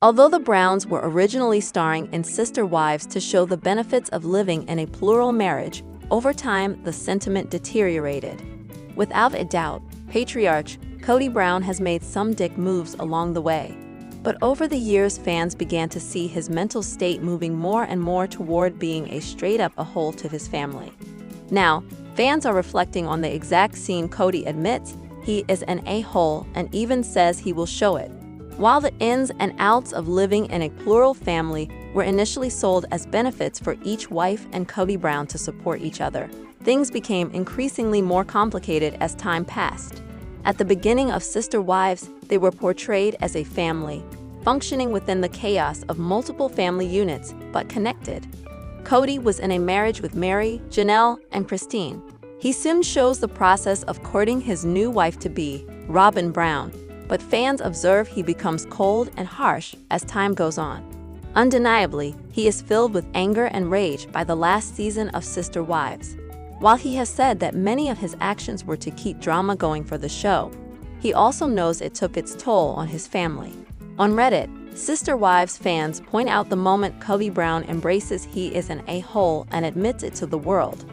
Although the Browns were originally starring in Sister Wives to show the benefits of living in a plural marriage, over time the sentiment deteriorated. Without a doubt, patriarch Kody Brown has made some dick moves along the way. But over the years, fans began to see his mental state moving more and more toward being a straight-up a-hole to his family. Now, fans are reflecting on the exact scene. Kody admits he is an a-hole and even says he will show it. While the ins and outs of living in a plural family were initially sold as benefits for each wife and Kody Brown to support each other, things became increasingly more complicated as time passed. At the beginning of Sister Wives, they were portrayed as a family, functioning within the chaos of multiple family units, but connected. Kody was in a marriage with Mary, Janelle, and Christine. He soon shows the process of courting his new wife-to-be, Robin Brown, but fans observe he becomes cold and harsh as time goes on. Undeniably, he is filled with anger and rage by the last season of Sister Wives. While he has said that many of his actions were to keep drama going for the show, he also knows it took its toll on his family. On Reddit, Sister Wives fans point out the moment Kody Brown embraces he is an a-hole and admits it to the world.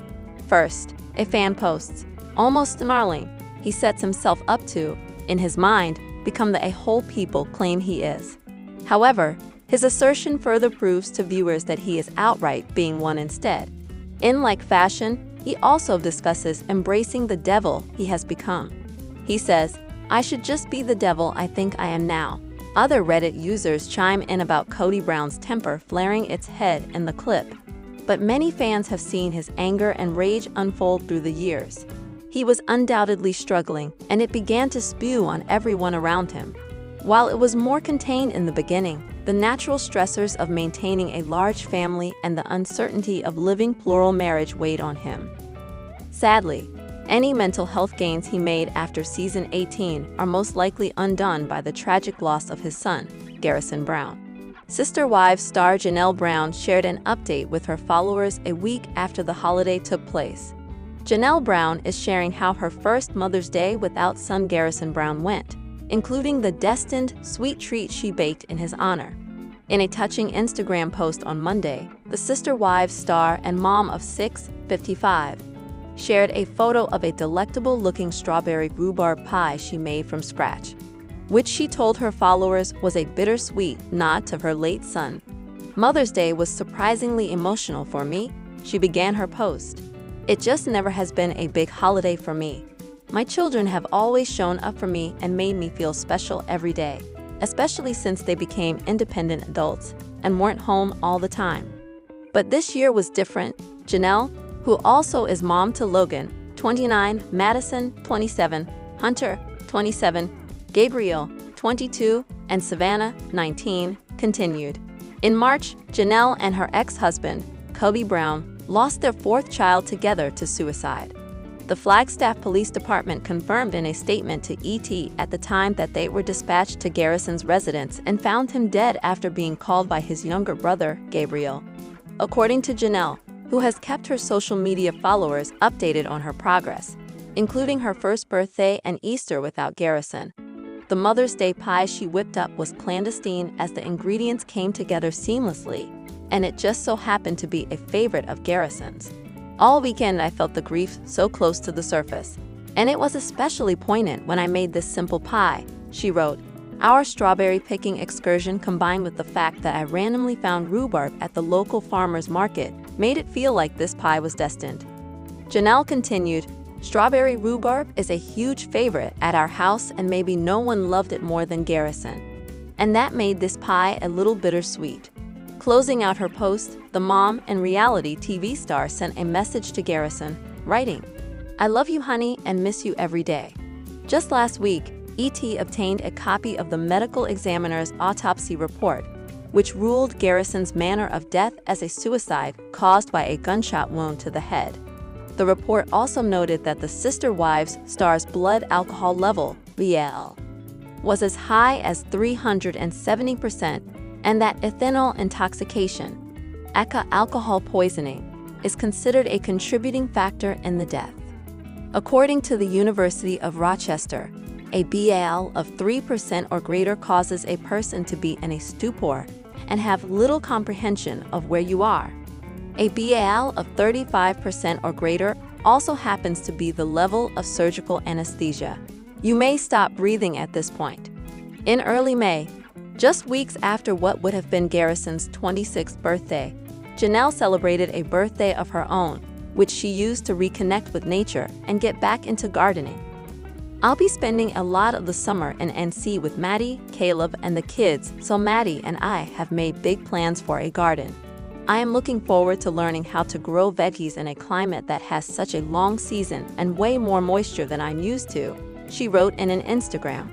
First, a fan posts, "Almost snarling, he sets himself up to, in his mind, become the a-hole people claim he is." However, his assertion further proves to viewers that he is outright being one instead. In like fashion, he also discusses embracing the devil he has become. He says, "I should just be the devil I think I am now." Other Reddit users chime in about Kody Brown's temper flaring its head in the clip. But many fans have seen his anger and rage unfold through the years. He was undoubtedly struggling, and it began to spew on everyone around him. While it was more contained in the beginning, the natural stressors of maintaining a large family and the uncertainty of living plural marriage weighed on him. Sadly, any mental health gains he made after season 18 are most likely undone by the tragic loss of his son, Garrison Brown. Sister Wives star Janelle Brown shared an update with her followers a week after the holiday took place. Janelle Brown is sharing how her first Mother's Day without son Garrison Brown went, including the destined sweet treat she baked in his honor. In a touching Instagram post on Monday, the Sister Wives star and mom of 6, 55, shared a photo of a delectable-looking strawberry rhubarb pie she made from scratch, which she told her followers was a bittersweet nod to her late son. "Mother's Day was surprisingly emotional for me," she began her post. "It just never has been a big holiday for me. My children have always shown up for me and made me feel special every day, especially since they became independent adults and weren't home all the time. But this year was different." Janelle, who also is mom to Logan, 29, Madison, 27, Hunter, 27, Gabriel, 22, and Savannah, 19, continued. In March, Janelle and her ex-husband, Kody Brown, lost their fourth child together to suicide. The Flagstaff Police Department confirmed in a statement to ET at the time that they were dispatched to Garrison's residence and found him dead after being called by his younger brother, Gabriel. According to Janelle, who has kept her social media followers updated on her progress, including her first birthday and Easter without Garrison, the Mother's Day pie she whipped up was clandestine as the ingredients came together seamlessly, and it just so happened to be a favorite of Garrison's. "All weekend I felt the grief so close to the surface, and it was especially poignant when I made this simple pie," she wrote. "Our strawberry picking excursion combined with the fact that I randomly found rhubarb at the local farmer's market made it feel like this pie was destined." Janelle continued, "Strawberry rhubarb is a huge favorite at our house and maybe no one loved it more than Garrison. And that made this pie a little bittersweet." Closing out her post, the mom and reality TV star sent a message to Garrison, writing, "I love you, honey, and miss you every day." Just last week, ET obtained a copy of the medical examiner's autopsy report, which ruled Garrison's manner of death as a suicide caused by a gunshot wound to the head. The report also noted that the Sister Wives star's blood alcohol level, BL, was as high as 370%, and that ethanol intoxication, aka alcohol poisoning, is considered a contributing factor in the death. According to the University of Rochester, A BAL of 3% or greater causes a person to be in a stupor and have little comprehension of where you are. A BAL of 35% or greater also happens to be the level of surgical anesthesia. You may stop breathing at this point. In early May, just weeks after what would have been Garrison's 26th birthday, Janelle celebrated a birthday of her own, which she used to reconnect with nature and get back into gardening. I'll be spending a lot of the summer in NC with Maddie, Caleb, and the kids, so Maddie and I have made big plans for a garden. I am looking forward to learning how to grow veggies in a climate that has such a long season and way more moisture than I'm used to, she wrote in an Instagram.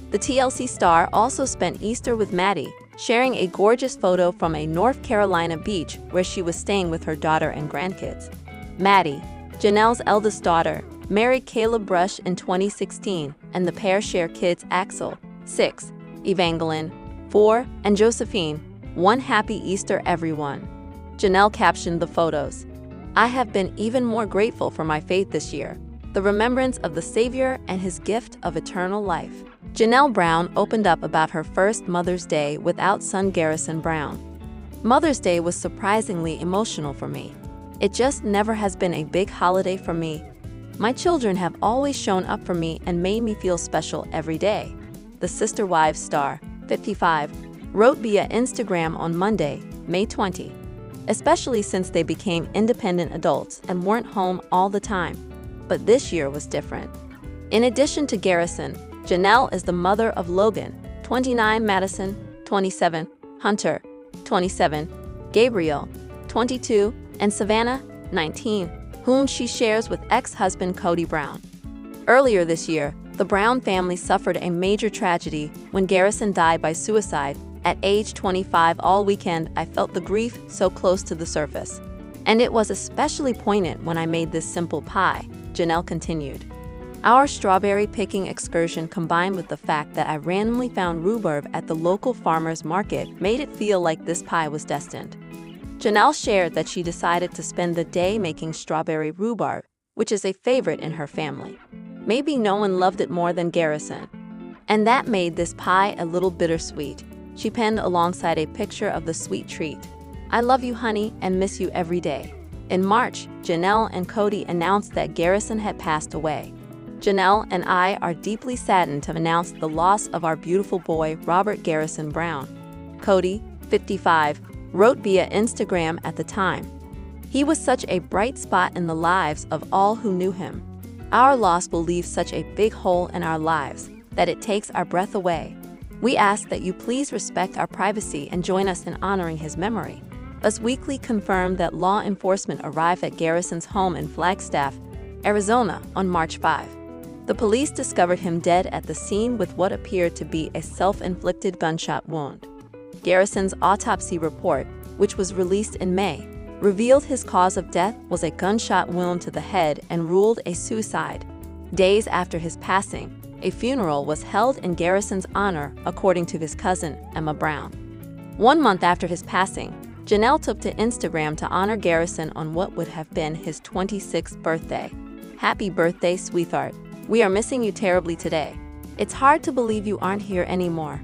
The TLC star also spent Easter with Maddie, sharing a gorgeous photo from a North Carolina beach where she was staying with her daughter and grandkids. Maddie, Janelle's eldest daughter, married Caleb Brush in 2016, and the pair share kids Axel, 6, Evangeline, 4, and Josephine, 1. Happy Easter, everyone. Janelle captioned the photos. I have been even more grateful for my faith this year, the remembrance of the Savior and his gift of eternal life. Janelle Brown opened up about her first Mother's Day without son Garrison Brown. Mother's Day was surprisingly emotional for me. It just never has been a big holiday for me. My children have always shown up for me and made me feel special every day. The Sister Wives star, 55, wrote via Instagram on Monday, May 20. Especially since they became independent adults and weren't home all the time. But this year was different. In addition to Garrison, Janelle is the mother of Logan, 29, Madison, 27, Hunter, 27, Gabriel, 22, and Savannah, 19, whom she shares with ex-husband Kody Brown. Earlier this year, the Brown family suffered a major tragedy when Garrison died by suicide at age 25. All weekend, I felt the grief so close to the surface. And it was especially poignant when I made this simple pie, Janelle continued. Our strawberry picking excursion combined with the fact that I randomly found rhubarb at the local farmer's market made it feel like this pie was destined. Janelle shared that she decided to spend the day making strawberry rhubarb, which is a favorite in her family. Maybe no one loved it more than Garrison. And that made this pie a little bittersweet, she penned alongside a picture of the sweet treat. I love you, honey, and miss you every day. In March, Janelle and Kody announced that Garrison had passed away. Janelle and I are deeply saddened to announce the loss of our beautiful boy, Robert Garrison Brown. Kody, 55, wrote via Instagram at the time. He was such a bright spot in the lives of all who knew him. Our loss will leave such a big hole in our lives that it takes our breath away. We ask that you please respect our privacy and join us in honoring his memory. Us Weekly confirmed that law enforcement arrived at Garrison's home in Flagstaff, Arizona on March 5. The police discovered him dead at the scene with what appeared to be a self-inflicted gunshot wound. Garrison's autopsy report, which was released in May, revealed his cause of death was a gunshot wound to the head and ruled a suicide. Days after his passing, a funeral was held in Garrison's honor, according to his cousin, Emma Brown. 1 month after his passing, Janelle took to Instagram to honor Garrison on what would have been his 26th birthday. Happy birthday, sweetheart. We are missing you terribly today. It's hard to believe you aren't here anymore.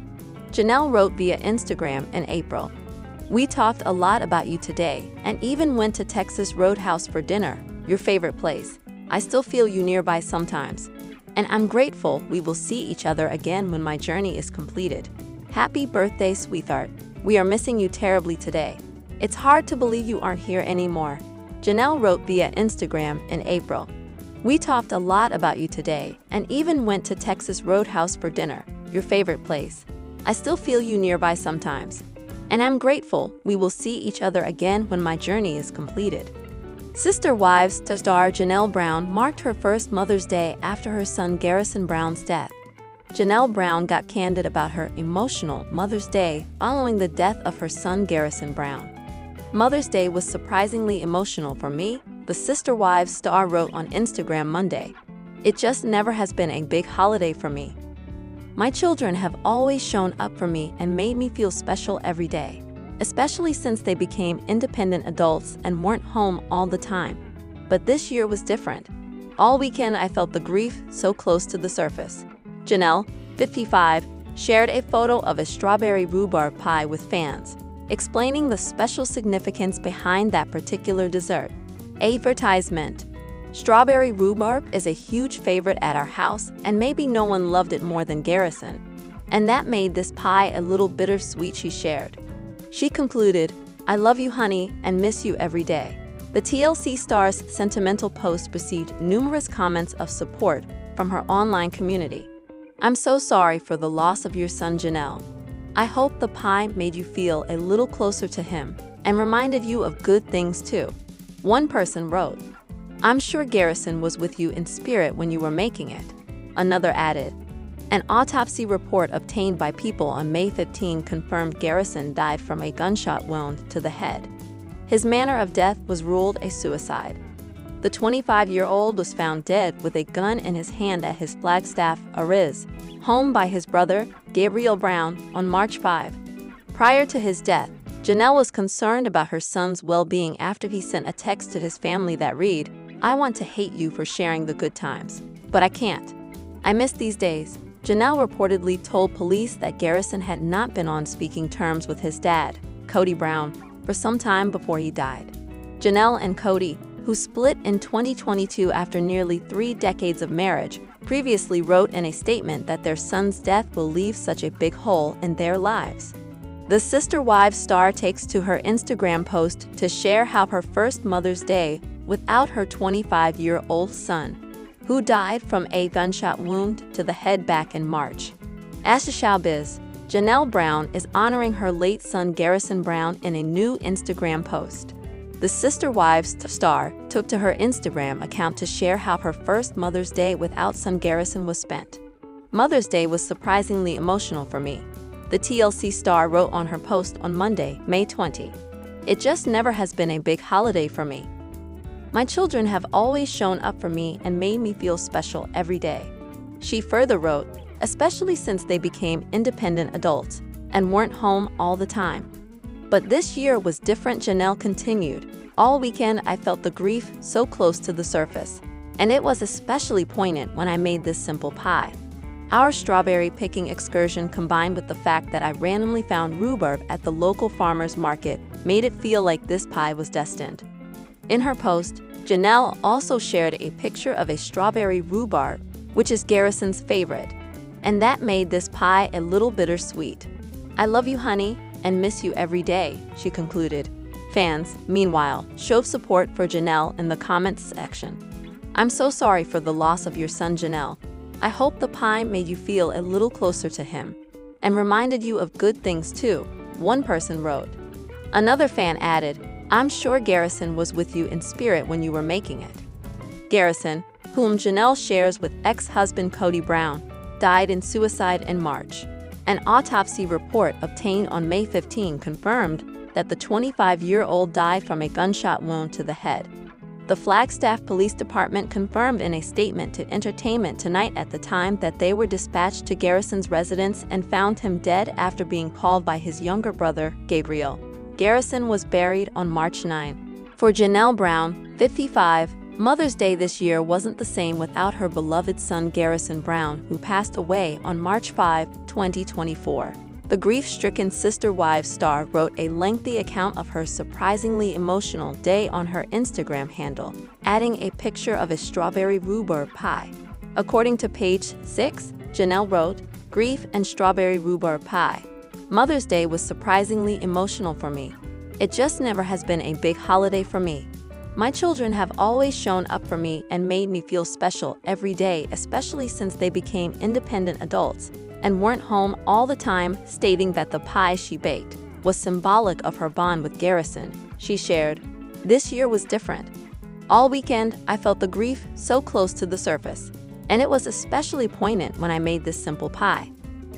Janelle wrote via Instagram in April. We talked a lot about you today and even went to Texas Roadhouse for dinner, your favorite place. I still feel you nearby sometimes. And I'm grateful we will see each other again when my journey is completed. Happy birthday, sweetheart. We are missing you terribly today. It's hard to believe you aren't here anymore. Janelle wrote via Instagram in April. We talked a lot about you today and even went to Texas Roadhouse for dinner, your favorite place. I still feel you nearby sometimes. And I'm grateful we will see each other again when my journey is completed. Sister Wives star Janelle Brown marked her first Mother's Day after her son Garrison Brown's death. Janelle Brown got candid about her emotional Mother's Day following the death of her son Garrison Brown. Mother's Day was surprisingly emotional for me, the Sister Wives star wrote on Instagram Monday. It just never has been a big holiday for me. My children have always shown up for me and made me feel special every day, especially since they became independent adults and weren't home all the time. But this year was different. All weekend I felt the grief so close to the surface. Janelle, 55, shared a photo of a strawberry rhubarb pie with fans, explaining the special significance behind that particular dessert. Advertisement. Strawberry rhubarb is a huge favorite at our house, and maybe no one loved it more than Garrison. And that made this pie a little bittersweet, she shared. She concluded, "I love you, honey, and miss you every day." The TLC star's sentimental post received numerous comments of support from her online community. "I'm so sorry for the loss of your son, Janelle. I hope the pie made you feel a little closer to him and reminded you of good things too." One person wrote, "I'm sure Garrison was with you in spirit when you were making it." Another added, "An autopsy report obtained by People on May 15 confirmed Garrison died from a gunshot wound to the head. His manner of death was ruled a suicide." The 25-year-old was found dead with a gun in his hand at his Flagstaff, Ariz, home by his brother, Gabriel Brown, on March 5. Prior to his death, Janelle was concerned about her son's well-being after he sent a text to his family that read, "I want to hate you for sharing the good times, but I can't. I miss these days." Janelle reportedly told police that Garrison had not been on speaking terms with his dad, Kody Brown, for some time before he died. Janelle and Kody, who split in 2022 after nearly 3 decades of marriage, previously wrote in a statement that their son's death will leave such a big hole in their lives. The Sister Wives star takes to her Instagram post to share how her first Mother's Day without her 25-year-old son, who died from a gunshot wound to the head back in March. As to showbiz, Janelle Brown is honoring her late son Garrison Brown in a new Instagram post. The Sister Wives star took to her Instagram account to share how her first Mother's Day without son Garrison was spent. "Mother's Day was surprisingly emotional for me," the TLC star wrote on her post on Monday, May 20. "It just never has been a big holiday for me. My children have always shown up for me and made me feel special every day." She further wrote, "Especially since they became independent adults and weren't home all the time. But this year was different." Janelle continued, "All weekend I felt the grief so close to the surface, and it was especially poignant when I made this simple pie. Our strawberry picking excursion combined with the fact that I randomly found rhubarb at the local farmer's market made it feel like this pie was destined." In her post, Janelle also shared a picture of a strawberry rhubarb, which is Garrison's favorite, and that made this pie a little bittersweet. "I love you, honey, and miss you every day," she concluded. Fans, meanwhile, showed support for Janelle in the comments section. "I'm so sorry for the loss of your son, Janelle. I hope the pie made you feel a little closer to him and reminded you of good things too," one person wrote. Another fan added, "I'm sure Garrison was with you in spirit when you were making it." Garrison, whom Janelle shares with ex-husband Kody Brown, died in suicide in March. An autopsy report obtained on May 15 confirmed that the 25-year-old died from a gunshot wound to the head. The Flagstaff Police Department confirmed in a statement to Entertainment Tonight at the time that they were dispatched to Garrison's residence and found him dead after being called by his younger brother, Gabriel. Garrison was buried on March 9. For Janelle Brown, 55, Mother's Day this year wasn't the same without her beloved son Garrison Brown, who passed away on March 5, 2024. The grief-stricken Sister Wives star wrote a lengthy account of her surprisingly emotional day on her Instagram handle, adding a picture of a strawberry rhubarb pie. According to page 6, Janelle wrote, "Grief and strawberry rhubarb pie. Mother's Day was surprisingly emotional for me. It just never has been a big holiday for me. My children have always shown up for me and made me feel special every day, especially since they became independent adults and weren't home all the time," stating that the pie she baked was symbolic of her bond with Garrison. She shared, "This year was different. All weekend I felt the grief so close to the surface, and it was especially poignant when I made this simple pie.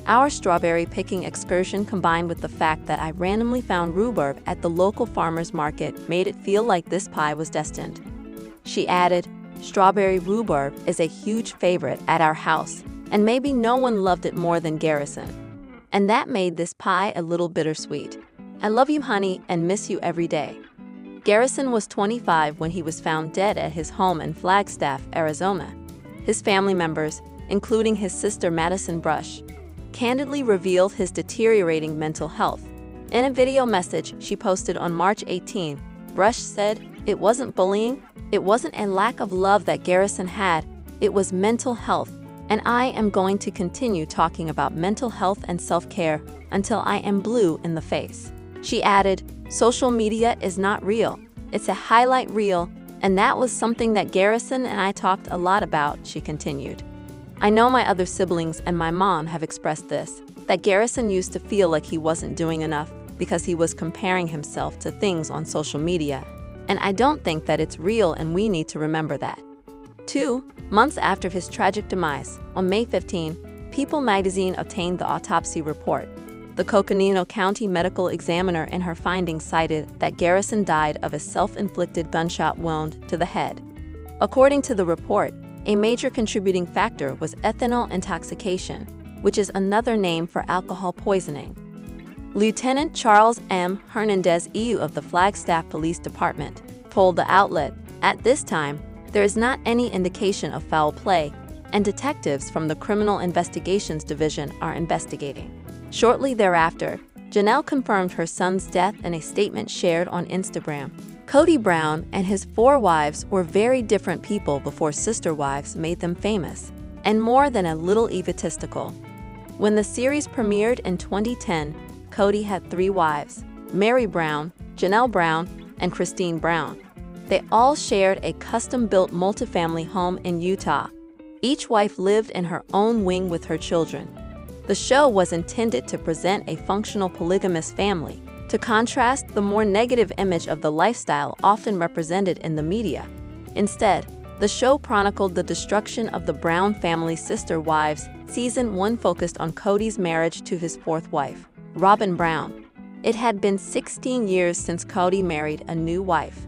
Our strawberry picking excursion combined with the fact that I randomly found rhubarb at the local farmer's market made it feel like this pie was destined." She added, "Strawberry rhubarb is a huge favorite at our house, and maybe no one loved it more than Garrison. And that made this pie a little bittersweet. I love you, honey, and miss you every day." Garrison was 25 when he was found dead at his home in Flagstaff, Arizona. His family members, including his sister Madison Brush, candidly revealed his deteriorating mental health. In a video message she posted on March 18, Brush said, "It wasn't bullying, it wasn't a lack of love that Garrison had, it was mental health, and I am going to continue talking about mental health and self-care until I am blue in the face." She added, "Social media is not real, it's a highlight reel, and that was something that Garrison and I talked a lot about," she continued. "I know my other siblings and my mom have expressed this, that Garrison used to feel like he wasn't doing enough because he was comparing himself to things on social media. And I don't think that it's real, and we need to remember that." 2 months after his tragic demise, on May 15, People magazine obtained the autopsy report. The Coconino County medical examiner in her findings cited that Garrison died of a self-inflicted gunshot wound to the head. According to the report, a major contributing factor was ethanol intoxication, which is another name for alcohol poisoning. Lieutenant Charles M. Hernandez EU of the Flagstaff Police Department told the outlet, "At this time, there is not any indication of foul play, and detectives from the Criminal Investigations Division are investigating." Shortly thereafter, Janelle confirmed her son's death in a statement shared on Instagram. Kody Brown and his 4 wives were very different people before sister wives made them famous, and more than a little egotistical. When the series premiered in 2010, Kody had 3 wives: Mary Brown, Janelle Brown, and Christine Brown. They all shared a custom-built multifamily home in Utah. Each wife lived in her own wing with her children. The show was intended to present a functional polygamous family, to contrast the more negative image of the lifestyle often represented in the media. Instead, the show chronicled the destruction of the Brown family's sister wives. Season 1 focused on Kody's marriage to his 4th wife, Robin Brown. It had been 16 years since Kody married a new wife.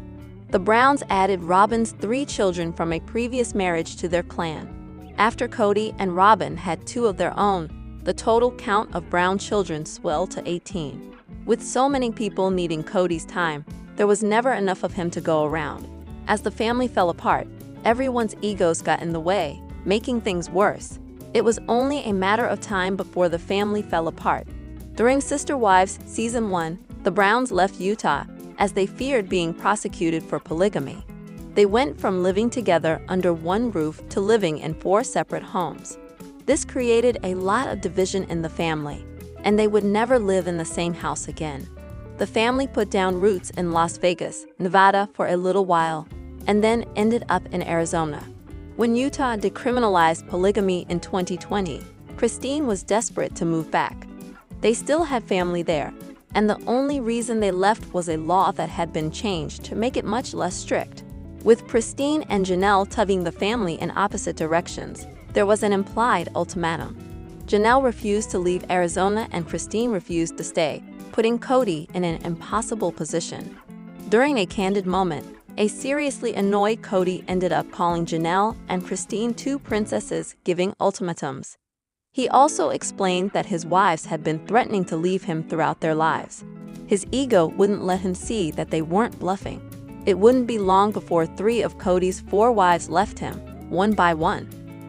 The Browns added Robin's 3 children from a previous marriage to their clan. After Kody and Robin had 2 of their own, the total count of Brown children swelled to 18. With so many people needing Kody's time, there was never enough of him to go around. As the family fell apart, everyone's egos got in the way, making things worse. It was only a matter of time before the family fell apart. During Sister Wives Season 1, the Browns left Utah as they feared being prosecuted for polygamy. They went from living together under one roof to living in 4 separate homes. This created a lot of division in the family, and they would never live in the same house again. The family put down roots in Las Vegas, Nevada for a little while, and then ended up in Arizona. When Utah decriminalized polygamy in 2020, Christine was desperate to move back. They still had family there, and the only reason they left was a law that had been changed to make it much less strict. With Christine and Janelle tugging the family in opposite directions, there was an implied ultimatum. Janelle refused to leave Arizona and Christine refused to stay, putting Kody in an impossible position. During a candid moment, a seriously annoyed Kody ended up calling Janelle and Christine 2 princesses, giving ultimatums. He also explained that his wives had been threatening to leave him throughout their lives. His ego wouldn't let him see that they weren't bluffing. It wouldn't be long before 3 of Kody's 4 wives left him, one by one.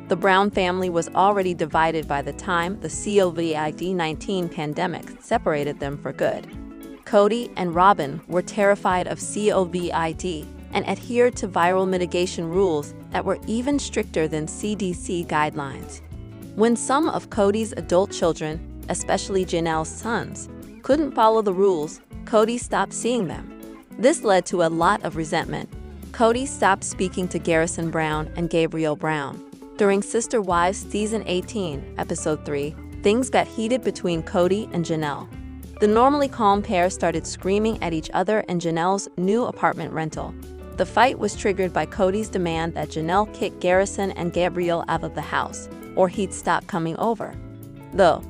The Brown family was already divided by the time the COVID-19 pandemic separated them for good. Kody and Robin were terrified of COVID and adhered to viral mitigation rules that were even stricter than CDC guidelines. When some of Kody's adult children, especially Janelle's sons, couldn't follow the rules, Kody stopped seeing them. This led to a lot of resentment. Kody stopped speaking to Garrison Brown and Gabrielle Brown. During Sister Wives Season 18, Episode 3, things got heated between Kody and Janelle. The normally calm pair started screaming at each other in Janelle's new apartment rental. The fight was triggered by Kody's demand that Janelle kick Garrison and Gabrielle out of the house, or he'd stop coming over. Though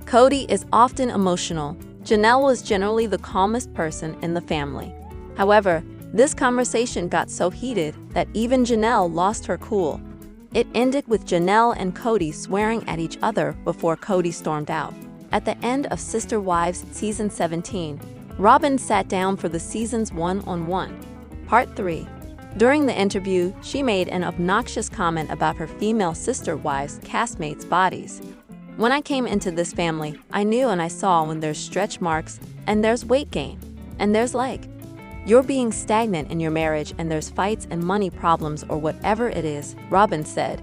Kody is often emotional, Janelle was generally the calmest person in the family. However, this conversation got so heated that even Janelle lost her cool. It ended with Janelle and Kody swearing at each other before Kody stormed out. At the end of Sister Wives Season 17, Robin sat down for the season's one-on-one. Part 3. During the interview, she made an obnoxious comment about her female sister wives' castmates' bodies. "When I came into this family, I knew and I saw when there's stretch marks, and there's weight gain, and there's you're being stagnant in your marriage and there's fights and money problems or whatever it is," Robin said.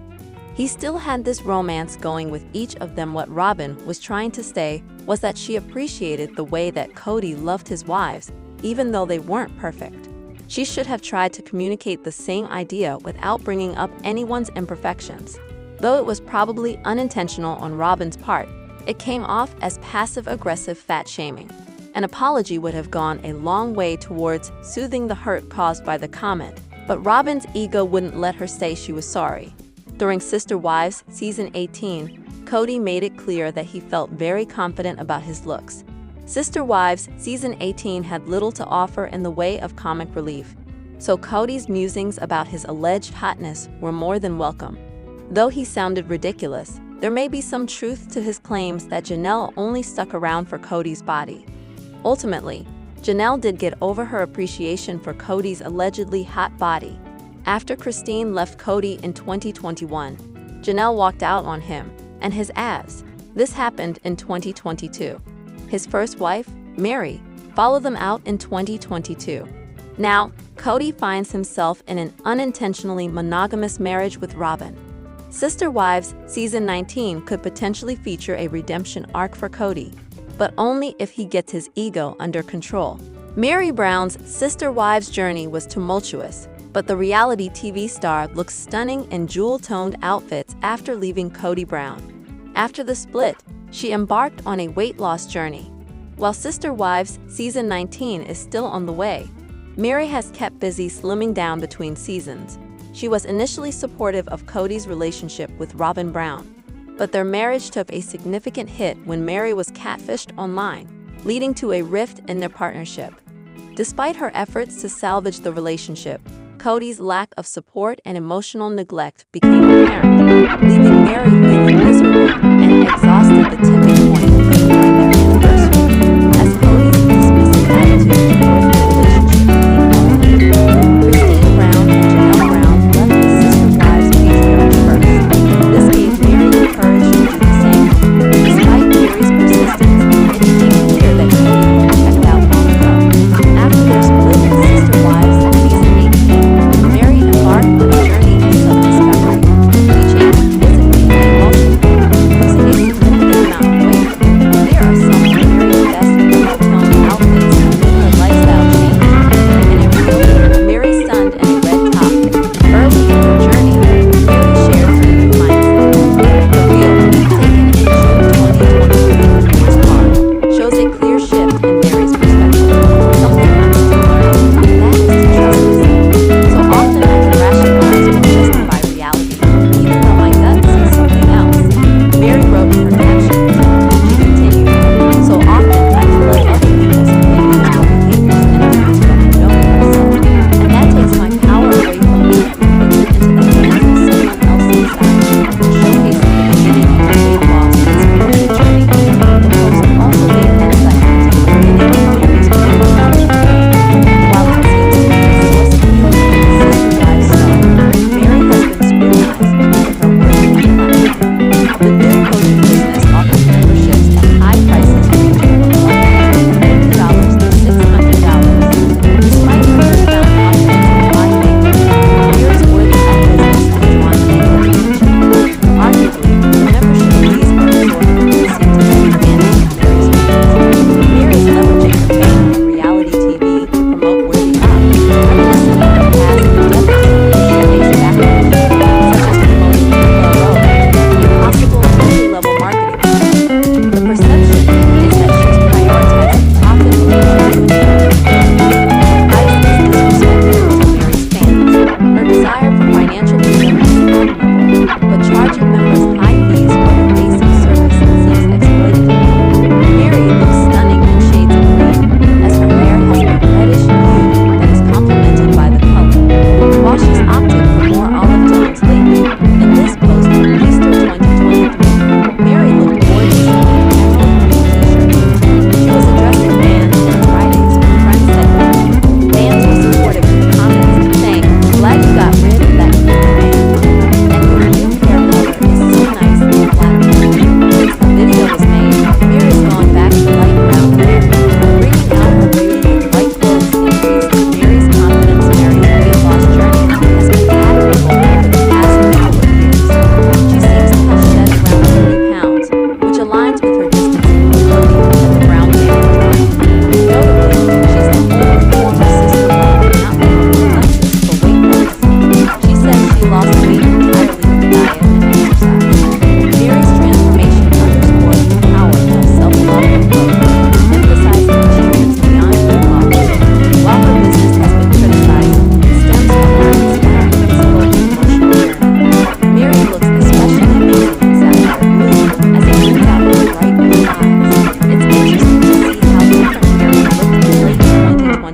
He still had this romance going with each of them. What Robin was trying to say was that she appreciated the way that Kody loved his wives, even though they weren't perfect. She should have tried to communicate the same idea without bringing up anyone's imperfections. Though it was probably unintentional on Robin's part, it came off as passive-aggressive fat-shaming. An apology would have gone a long way towards soothing the hurt caused by the comment, but Robin's ego wouldn't let her say she was sorry. During Sister Wives Season 18, Kody made it clear that he felt very confident about his looks. Sister Wives Season 18 had little to offer in the way of comic relief, so Kody's musings about his alleged hotness were more than welcome. Though he sounded ridiculous, there may be some truth to his claims that Janelle only stuck around for Kody's body. Ultimately, Janelle did get over her appreciation for Kody's allegedly hot body. After Christine left Kody in 2021, Janelle walked out on him and his abs. This happened in 2022. His first wife, Mary, followed them out in 2022. Now, Kody finds himself in an unintentionally monogamous marriage with Robin. Sister Wives Season 19 could potentially feature a redemption arc for Kody, but only if he gets his ego under control. Mary Brown's Sister Wives journey was tumultuous, but the reality TV star looks stunning in jewel-toned outfits after leaving Kody Brown. After the split, she embarked on a weight loss journey. While Sister Wives Season 19 is still on the way, Mary has kept busy slimming down between seasons. She was initially supportive of Kody's relationship with Robin Brown, but their marriage took a significant hit when Mary was catfished online, leading to a rift in their partnership. Despite her efforts to salvage the relationship, Kody's lack of support and emotional neglect became apparent, leaving Mary feeling miserable and exhausted. The tipping point occurred during their anniversary, as Kody's dismissive attitude towards the relationship became evident. Christine Brown and Janelle Brown left the Sister Wives patriarch first. This gave Mary the courage to do the same. Despite Mary's persistence, it became clear that Kody had checked out long ago. After their split in Sister Wives Season 18, Mary embarked on a journey of self-discovery, reaching physically and emotionally, losing a significant amount of weight.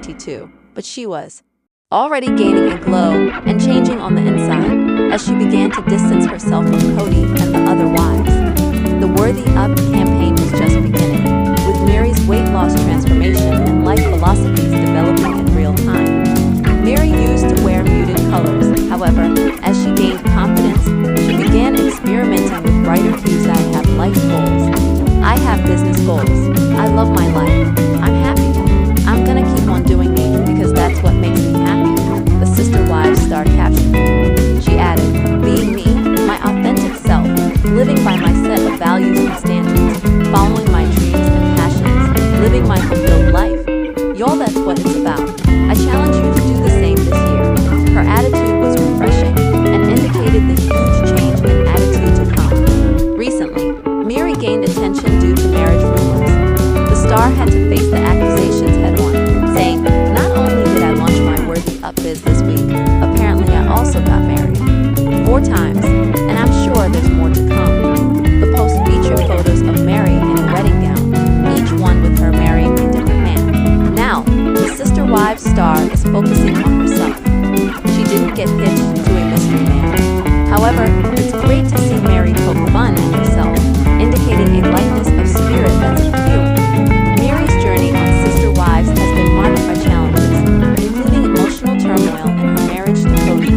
2022, but she was already gaining a glow and changing on the inside as she began to distance herself from Kody and the other wives. The Worthy Up campaign was just beginning, with Mary's weight loss transformation and life philosophies developing in real time. Mary used to wear muted colors. However, as she gained confidence, she began experimenting with brighter hues. I have life goals. I have business goals. I love my life. I'm happy. I'm gonna keep on doing me because that's what makes me happy. The Sister Wives star caption. She added, being me, my authentic self, living by my set of values and standards, following my dreams and passions, living my fulfilled life. Y'all, that's what it's about. I challenge you to do the same this year. Her attitude was refreshing and indicated the huge change in attitude to come. Recently, Mary gained attention due to marriage rumors. The star had to face the accusations head-on, saying, "Not only did I launch my Worthy Up biz this week, apparently I also got married 4 times, and I'm sure there's more to come." The post featured photos of Mary in a wedding gown, each one with her marrying a different man. Now, the Sister Wives star is focusing on herself. She didn't get hitched to a mystery man. However, it's great to see Mary poke fun at herself, indicating a lightness of spirit that's appealing. Mary's journey on Sister Wives has been marked by challenges, including emotional turmoil in her marriage to Kody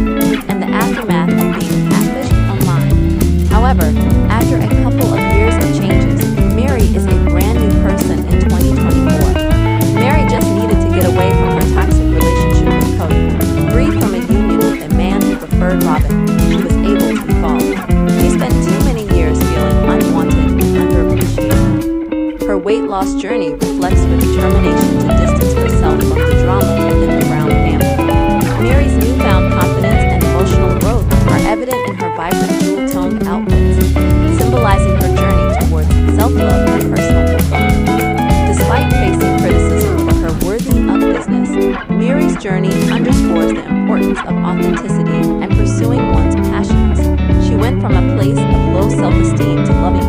and the aftermath of being catfished online. However, after a couple of years of changes, Mary is a brand new person in 2024. Mary just needed to get away from her toxic relationship with Kody, free from a union with a man who preferred Robin. She was able to evolve. She spent too many years feeling unwanted and underappreciated. Her weight loss journey reflects her determination to distance herself from the drama within the Brown family. Mary's newfound confidence and emotional growth are evident in her vibrant jewel-toned outfits, symbolizing her journey towards self-love and personal fulfillment. Despite facing criticism for her Worthy Up business, Mary's journey underscores the importance of authenticity and pursuing one's passions. She went from a place of low self-esteem to loving